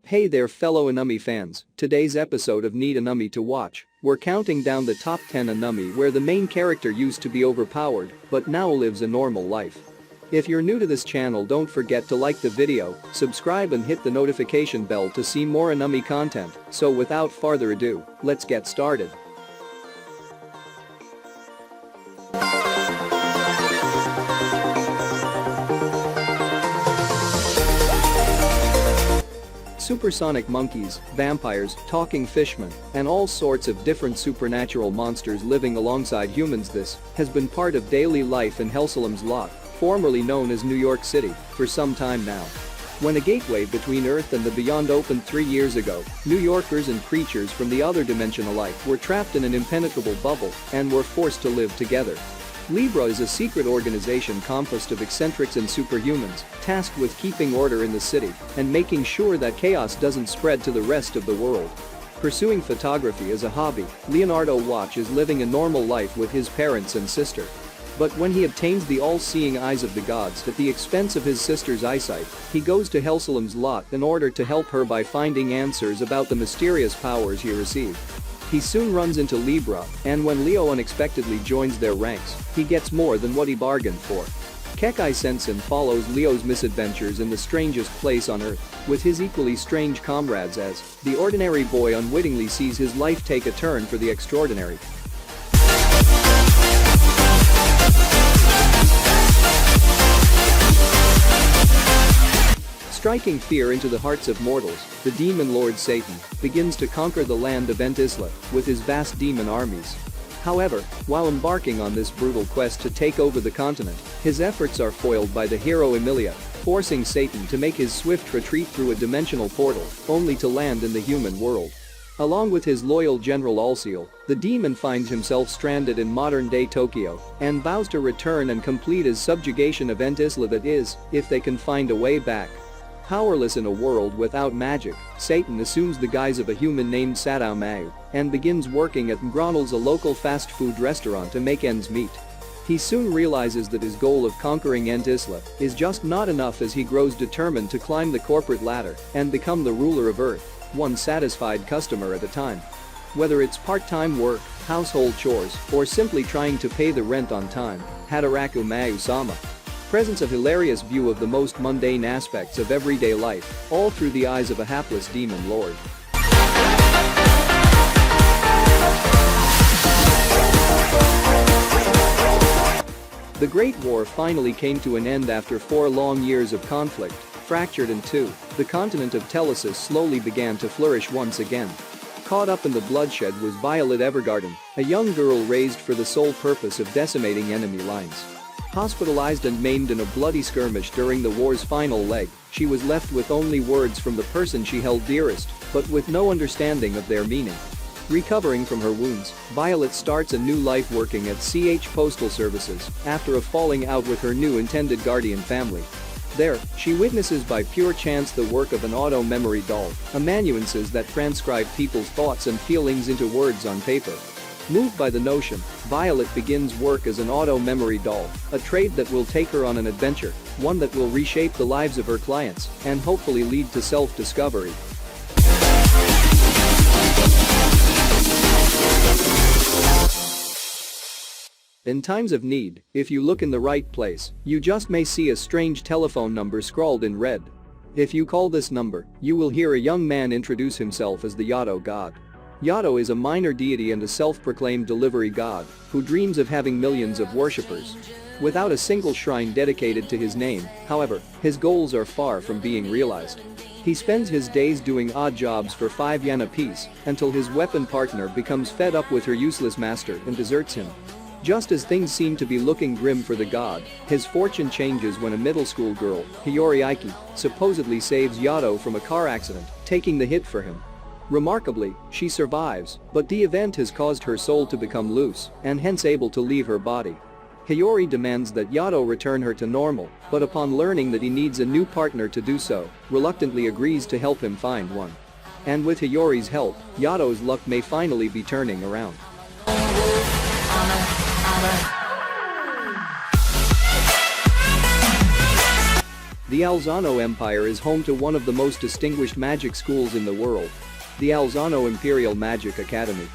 Hey there fellow anime fans, today's episode of Need Anime to Watch, we're counting down the top 10 anime where the main character used to be overpowered but now lives a normal life. If you're new to this channel, don't forget to like the video, subscribe and hit the notification bell to see more anime content. So without further ado, let's get started. Supersonic monkeys, vampires, talking fishmen, and all sorts of different supernatural monsters living alongside humans. This has been part of daily life in Helsalem's Lot, formerly known as New York City, for some time now. When a gateway between Earth and the beyond opened 3 years ago, New Yorkers and creatures from the other dimension alike were trapped in an impenetrable bubble and were forced to live together. Libra is a secret organization composed of eccentrics and superhumans, tasked with keeping order in the city and making sure that chaos doesn't spread to the rest of the world. Pursuing photography as a hobby, Leonardo Watch is living a normal life with his parents and sister. But when he obtains the all-seeing eyes of the gods at the expense of his sister's eyesight, he goes to Helsalem's Lot in order to help her by finding answers about the mysterious powers he received. He soon runs into Libra, and when Leo unexpectedly joins their ranks, he gets more than what he bargained for. Kekai Sensen follows Leo's misadventures in the strangest place on Earth, with his equally strange comrades as the ordinary boy unwittingly sees his life take a turn for the extraordinary. Striking fear into the hearts of mortals, the demon lord Satan begins to conquer the land of Entisla with his vast demon armies. However, while embarking on this brutal quest to take over the continent, his efforts are foiled by the hero Emilia, forcing Satan to make his swift retreat through a dimensional portal, only to land in the human world. Along with his loyal general Alciel, the demon finds himself stranded in modern-day Tokyo and vows to return and complete his subjugation of Entisla, that is, if they can find a way back. Powerless in a world without magic, Satan assumes the guise of a human named Sadao Mayu and begins working at McDonald's, a local fast food restaurant, to make ends meet. He soon realizes that his goal of conquering Entisla is just not enough as he grows determined to climb the corporate ladder and become the ruler of Earth, one satisfied customer at a time. Whether it's part-time work, household chores, or simply trying to pay the rent on time, Hadaraku Mayu-sama presents a hilarious view of the most mundane aspects of everyday life, all through the eyes of a hapless demon lord. The Great War finally came to an end after 4 long years of conflict. Fractured in two, the continent of Telesis slowly began to flourish once again. Caught up in the bloodshed was Violet Evergarden, a young girl raised for the sole purpose of decimating enemy lines. Hospitalized and maimed in a bloody skirmish during the war's final leg, she was left with only words from the person she held dearest, but with no understanding of their meaning. Recovering from her wounds, Violet starts a new life working at CH Postal Services after a falling out with her new intended guardian family. There, she witnesses by pure chance the work of an auto-memory doll, amanuensis that transcribe people's thoughts and feelings into words on paper. Moved by the notion, Violet begins work as an auto-memory doll, a trade that will take her on an adventure, one that will reshape the lives of her clients and hopefully lead to self-discovery. In times of need, if you look in the right place, you just may see a strange telephone number scrawled in red. If you call this number, you will hear a young man introduce himself as the Yato god. Yato is a minor deity and a self-proclaimed delivery god who dreams of having millions of worshippers. Without a single shrine dedicated to his name, however, his goals are far from being realized. He spends his days doing odd jobs for 5 yen apiece until his weapon partner becomes fed up with her useless master and deserts him. Just as things seem to be looking grim for the god, his fortune changes when a middle school girl, Hiyori Aiki, supposedly saves Yato from a car accident, taking the hit for him. Remarkably, she survives, but the event has caused her soul to become loose and hence able to leave her body. Hiyori demands that Yato return her to normal, but upon learning that he needs a new partner to do so, reluctantly agrees to help him find one. And with Hiyori's help, Yato's luck may finally be turning around. The Alzano Empire is home to one of the most distinguished magic schools in the world, the Alzano Imperial Magic Academy.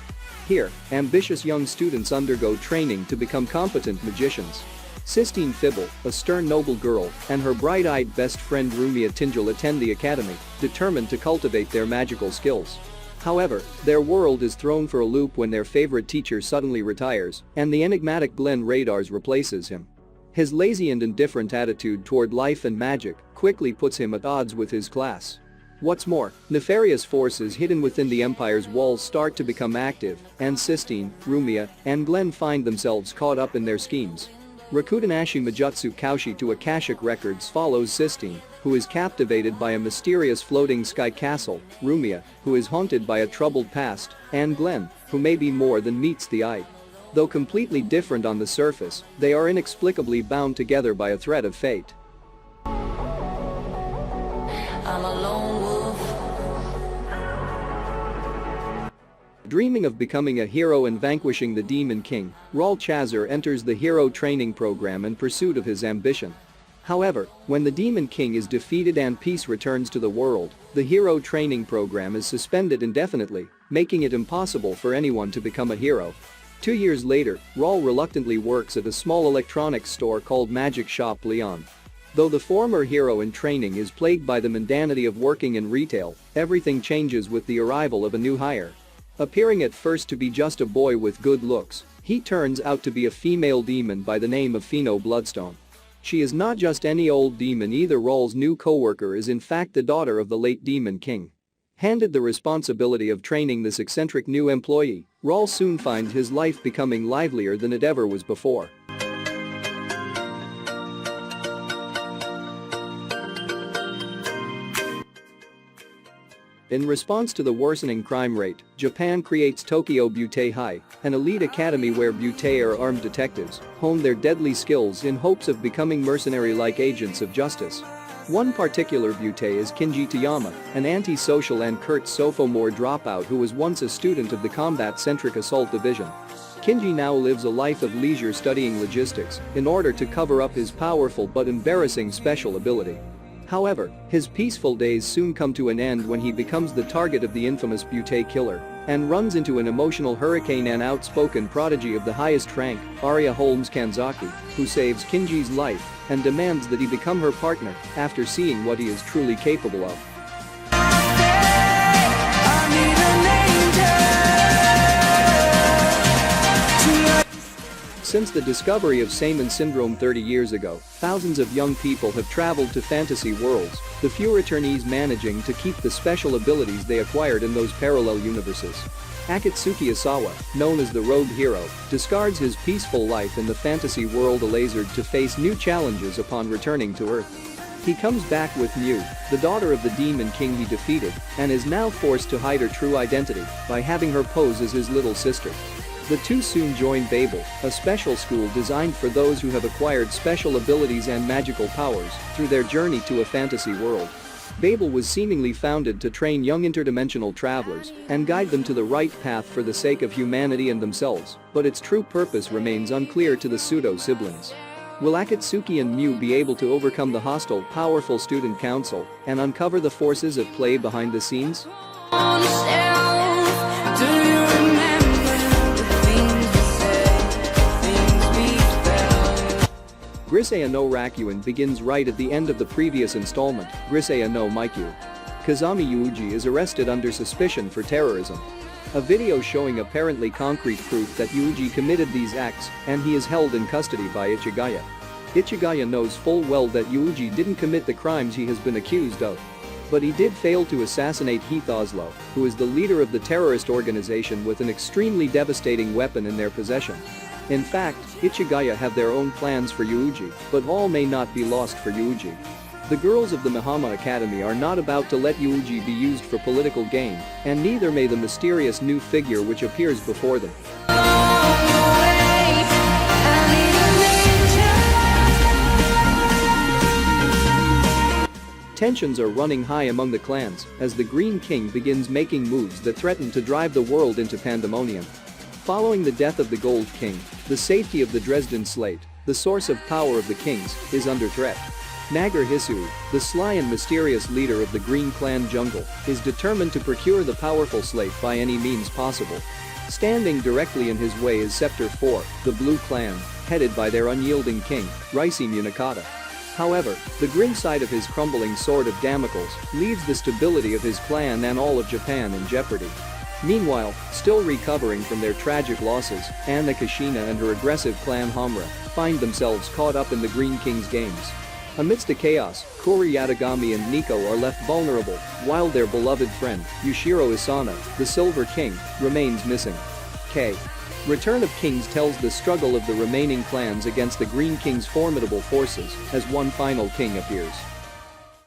Here, ambitious young students undergo training to become competent magicians. Sistine Fibble, a stern noble girl, and her bright-eyed best friend Rumia Tinjal attend the academy, determined to cultivate their magical skills. However, their world is thrown for a loop when their favorite teacher suddenly retires, and the enigmatic Glenn Radars replaces him. His lazy and indifferent attitude toward life and magic quickly puts him at odds with his class. What's more, nefarious forces hidden within the Empire's walls start to become active, and Sistine, Rumia, and Glenn find themselves caught up in their schemes. Rakutanashi Majutsu Kaushi to Akashic Records follows Sistine, who is captivated by a mysterious floating sky castle, Rumia, who is haunted by a troubled past, and Glenn, who may be more than meets the eye. Though completely different on the surface, they are inexplicably bound together by a thread of fate. I'm a lone wolf. Dreaming of becoming a hero and vanquishing the Demon King, Raul Chazer enters the hero training program in pursuit of his ambition. However, when the Demon King is defeated and peace returns to the world, the hero training program is suspended indefinitely, making it impossible for anyone to become a hero. 2 years later, Raul reluctantly works at a small electronics store called Magic Shop Leon. Though the former hero in training is plagued by the mundanity of working in retail, everything changes with the arrival of a new hire. Appearing at first to be just a boy with good looks, he turns out to be a female demon by the name of Pheno Bloodstone. She is not just any old demon either. Raul's new co-worker is in fact the daughter of the late Demon King. Handed the responsibility of training this eccentric new employee, Raul soon finds his life becoming livelier than it ever was before. In response to the worsening crime rate, Japan creates Tokyo Butte High, an elite academy where butte or armed detectives hone their deadly skills in hopes of becoming mercenary-like agents of justice. One particular butte is Kinji Toyama, an anti-social and curt sophomore dropout who was once a student of the combat-centric assault division. Kinji now lives a life of leisure studying logistics in order to cover up his powerful but embarrassing special ability. However, his peaceful days soon come to an end when he becomes the target of the infamous Butte killer and runs into an emotional hurricane and outspoken prodigy of the highest rank, Arya Holmes Kanzaki, who saves Kinji's life and demands that he become her partner after seeing what he is truly capable of. Since the discovery of Saiman syndrome 30 years ago, thousands of young people have traveled to fantasy worlds, the few returnees managing to keep the special abilities they acquired in those parallel universes. Akatsuki Isawa, known as the Rogue Hero, discards his peaceful life in the fantasy world Alazared to face new challenges upon returning to Earth. He comes back with Mew, the daughter of the Demon King he defeated, and is now forced to hide her true identity by having her pose as his little sister. The two soon join Babel, a special school designed for those who have acquired special abilities and magical powers through their journey to a fantasy world. Babel was seemingly founded to train young interdimensional travelers and guide them to the right path for the sake of humanity and themselves, but its true purpose remains unclear to the pseudo-siblings. Will Akatsuki and Mew be able to overcome the hostile, powerful student council and uncover the forces at play behind the scenes? Grisea no Rakuin begins right at the end of the previous installment, Grisea no Maikyu. Kazami Yuuji is arrested under suspicion for terrorism. A video showing apparently concrete proof that Yuuji committed these acts, and he is held in custody by Ichigaya. Ichigaya knows full well that Yuuji didn't commit the crimes he has been accused of. But he did fail to assassinate Heath Oslo, who is the leader of the terrorist organization with an extremely devastating weapon in their possession. In fact, Ichigaya have their own plans for Yuuji, but all may not be lost for Yuuji. The girls of the Mihama Academy are not about to let Yuuji be used for political gain, and neither may the mysterious new figure which appears before them. Tensions are running high among the clans as the Green King begins making moves that threaten to drive the world into pandemonium. Following the death of the Gold King, the safety of the Dresden Slate, the source of power of the kings, is under threat. Nagar-Hisu, the sly and mysterious leader of the Green Clan jungle, is determined to procure the powerful slave by any means possible. Standing directly in his way is Scepter 4, the Blue Clan, headed by their unyielding king, Raisi Munakata. However, the grim side of his crumbling sword of Damocles leaves the stability of his clan and all of Japan in jeopardy. Meanwhile, still recovering from their tragic losses, Anna Kashina and her aggressive clan Hamra find themselves caught up in the Green King's games. Amidst the chaos, Kori Yatagami and Nico are left vulnerable, while their beloved friend, Yushiro Isana, the Silver King, remains missing. Return of Kings tells the struggle of the remaining clans against the Green King's formidable forces as one final king appears.